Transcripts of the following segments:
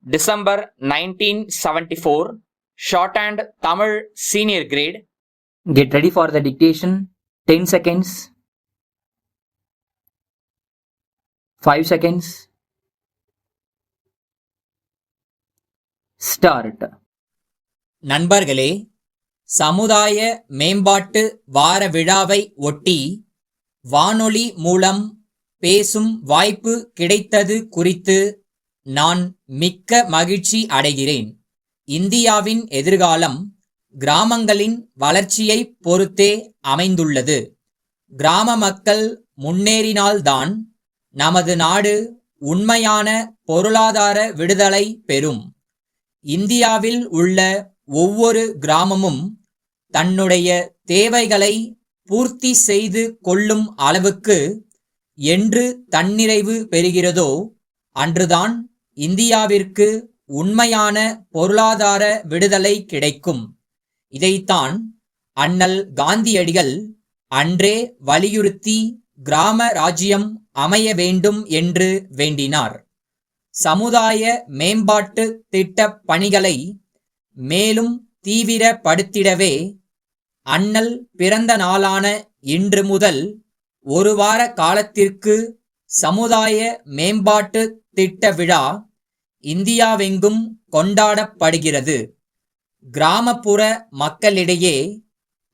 December 1974, Shorthand Tamil Senior Grade. Get ready for the dictation. 10 seconds. 5 seconds. Start. நண்பர்களே, சமுதாய மேம்பாட்டு வார விழாவை ஒட்டி வானொலி மூலம் பேசும் வாய்ப்பு கிடைத்தது குறித்து நான் மிக்க மகிழ்ச்சி அடைகிறேன். இந்தியாவின் எதிர்காலம் கிராமங்களின் வளர்ச்சியை பொறுத்தே அமைந்துள்ளது. கிராம மக்கள் முன்னேறினால்தான் நமது நாடு உண்மையான பொருளாதார விடுதலை பெறும். இந்தியாவில் உள்ள ஒவ்வொரு கிராமமும் தன்னுடைய தேவைகளை பூர்த்தி செய்து கொள்ளும் அளவுக்கு என்று தன்னிறைவு பெறுகிறதோ அன்றுதான் இந்தியாவிற்கு உண்மையான பொருளாதார விடுதலை கிடைக்கும். இதைத்தான் அண்ணல் காந்தியடிகள் அன்றே வலியுறுத்தி கிராம ராஜ்யம் அமைய வேண்டும் என்று வேண்டினார். சமுதாய மேம்பாட்டு திட்ட பணிகளை மேலும் தீவிரப்படுத்திடவே அண்ணல் பிறந்த நாளான இன்று முதல் ஒரு வார காலத்திற்கு சமுதாய மேம்பாட்டு திட்ட விழா இந்தியாவெங்கும் கொண்டாடப்படுகிறது. கிராமப்புற மக்களிடையே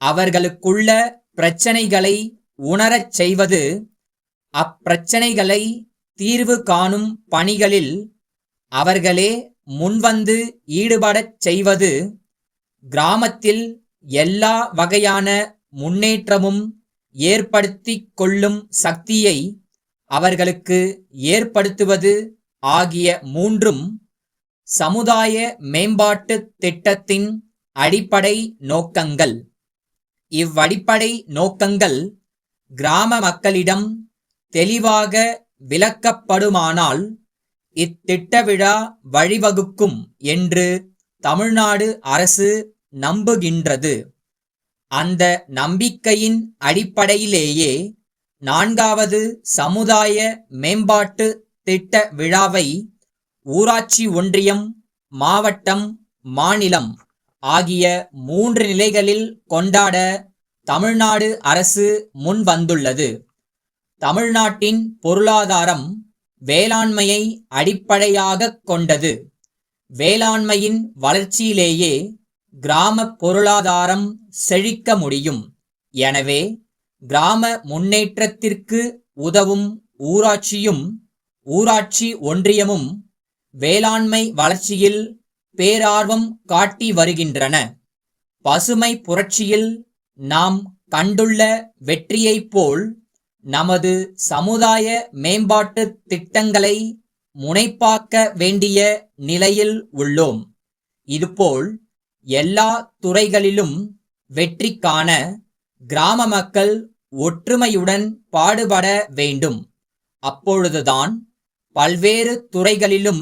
அவர்களுக்குள்ள பிரச்சனைகளை உணரச் செய்வது, அப்பிரச்சனைகளை தீர்வு காணும் பணிகளில் அவர்களே முன்வந்து ஈடுபடச் செய்வது, கிராமத்தில் எல்லா வகையான முன்னேற்றமும் ஏற்படுத்திக் கொள்ளும் சக்தியை அவர்களுக்கு ஏற்படுத்துவது ஆகிய மூன்றும் சமுதாய மேம்பாட்டு திட்டத்தின் அடிப்படை நோக்கங்கள். இவ்வடிப்படை நோக்கங்கள் கிராம மக்களிடம் தெளிவாக விளக்கப்படுமானால் இத்திட்ட விழா வழிவகுக்கும் என்று தமிழ்நாடு அரசு நம்புகின்றது. அந்த நம்பிக்கையின் அடிப்படையிலேயே 4வது சமுதாய மேம்பாட்டு திட்ட விழாவை ஊராட்சி ஒன்றியம், மாவட்டம், மாநிலம் ஆகிய 3 நிலைகளில் கொண்டாட தமிழ்நாடு அரசு முன் வந்துள்ளது. தமிழ்நாட்டின் பொருளாதாரம் வேளாண்மையை அடிப்படையாகக் கொண்டது. வேளாண்மையின் வளர்ச்சியிலேயே கிராம பொருளாதாரம் செழிக்க முடியும். எனவே கிராம முன்னேற்றத்திற்கு உதவும் ஊராட்சியும் ஊராட்சி ஒன்றியமும் வேளாண்மை வளர்ச்சியில் பேரார்வம் காட்டி வருகின்றன. பசுமை புரட்சியில் நாம் கண்டுள்ள வெற்றியைப் போல் நமது சமுதாய மேம்பாட்டு திட்டங்களை முனைப்பாக்க வேண்டிய நிலையில் உள்ளோம். இதுபோல் எல்லா துறைகளிலும் வெற்றி காண கிராம மக்கள் ஒற்றுமையுடன் பாடுபட வேண்டும். அப்பொழுதுதான் பல்வேறு துறைகளிலும்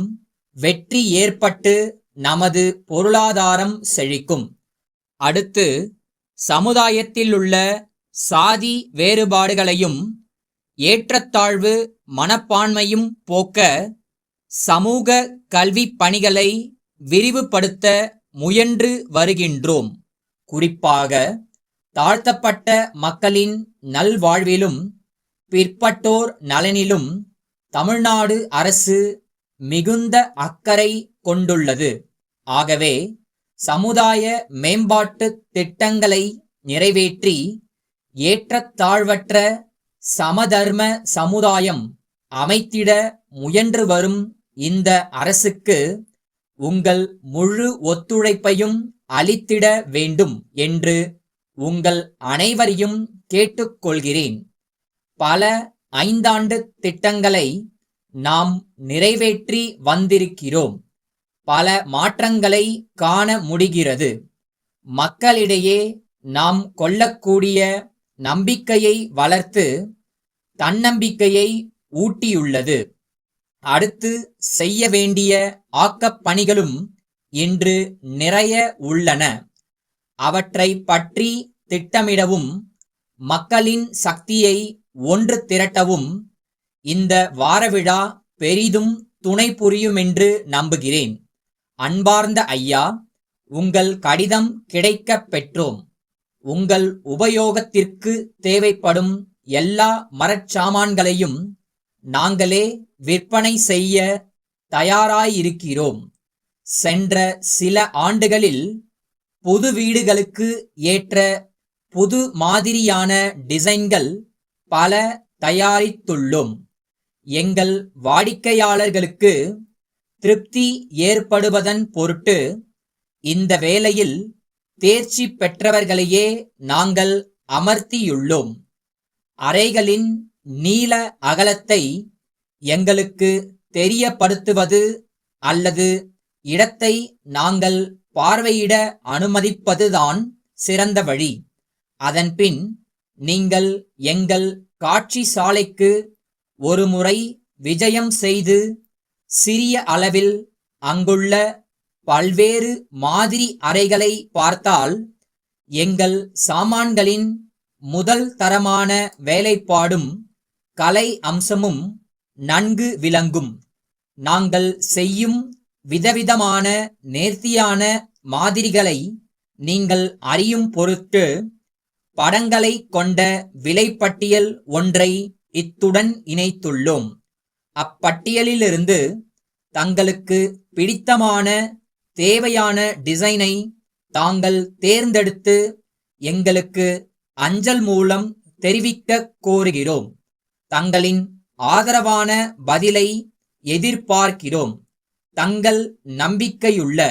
வெற்றி ஏற்பட்டு நமது பொருளாதாரம் செழிக்கும். அடுத்து, சமுதாயத்திலுள்ள சாதி வேறுபாடுகளையும் ஏற்றத்தாழ்வு மனப்பான்மையும் போக்க சமூக கல்வி பணிகளை விரிவுபடுத்த முயன்று வருகின்றோம். குறிப்பாக தாழ்த்தப்பட்ட மக்களின் நல்வாழ்விலும் பிற்பட்டோர் நலனிலும் தமிழ்நாடு அரசு மிகுந்த அக்கறை கொண்டுள்ளது. ஆகவே சமுதாய மேம்பாட்டு திட்டங்களை நிறைவேற்றி ஏற்றத்தாழ்வற்ற சமதர்ம சமுதாயம் அமைத்திட முயன்று வரும் இந்த அரசுக்கு உங்கள் முழு ஒத்துழைப்பையும் அளித்திட வேண்டும் என்று உங்கள் அனைவரையும் கேட்டுக்கொள்கிறேன். பல 5 ஆண்டு திட்டங்களை நாம் நிறைவேற்றி வந்திருக்கிறோம். பல மாற்றங்களை காண முடிகிறது. மக்களிடையே நாம் கொள்ளக்கூடிய நம்பிக்கையை வளர்த்து தன்னம்பிக்கையை ஊட்டியுள்ளது. அடுத்து செய்ய வேண்டிய ஆக்கப்பணிகளும் இன்று நிறைய உள்ளன. அவற்றை பற்றி திட்டமிடவும் மக்களின் சக்தியை ஒன்று திரட்டவும் இந்த வாரவிழா பெரிதும் துணை புரியுமென்று நம்புகிறேன். அன்பார்ந்த ஐயா, உங்கள் கடிதம் கிடைக்கப் பெற்றோம். உங்கள் உபயோகத்திற்கு தேவைப்படும் எல்லா மரச்சாமான்களையும் நாங்களே விற்பனை செய்ய தயாராயிருக்கிறோம். சென்ற சில ஆண்டுகளில் புது வீடுகளுக்கு ஏற்ற புது மாதிரியான டிசைன்கள் பல தயாரித்துள்ளோம். எங்கள் வாடிக்கையாளர்களுக்கு திருப்தி ஏற்படுவதன் பொருட்டு இந்த வேலையில் தேர்ச்சி பெற்றவர்களையே நாங்கள் அமர்த்தியுள்ளோம். அறைகளின் நீள அகலத்தை எங்களுக்கு தெரியப்படுத்துவது அல்லது இடத்தை நாங்கள் பார்வையிட அனுமதிப்பதுதான் சிறந்த வழி. அதன்பின் நீங்கள் எங்கள் காட்சி சாலைக்கு ஒரு முறை விஜயம் செய்து சிறிய அளவில் அங்குள்ள பல்வேறு மாதிரி அறைகளை பார்த்தால் எங்கள் சாமான்களின் முதல் தரமான வேலைப்பாடும் கலை அம்சமும் நன்கு விளங்கும். நாங்கள் செய்யும் விதவிதமான நேர்த்தியான மாதிரிகளை நீங்கள் அறியும் பொருட்டு படங்களை கொண்ட விலைப்பட்டியல் ஒன்றை இத்துடன் இணைத்துள்ளோம். அப்பட்டியலிலிருந்து தங்களுக்கு பிடித்தமான தேவையான டிசைனை தாங்கள் தேர்ந்தெடுத்து எங்களுக்கு அஞ்சல் மூலம் தெரிவிக்க கோருகிறோம். தங்களின் ஆதரவான பதிலை எதிர்பார்க்கிறோம். தங்கள் நம்பிக்கையுள்ள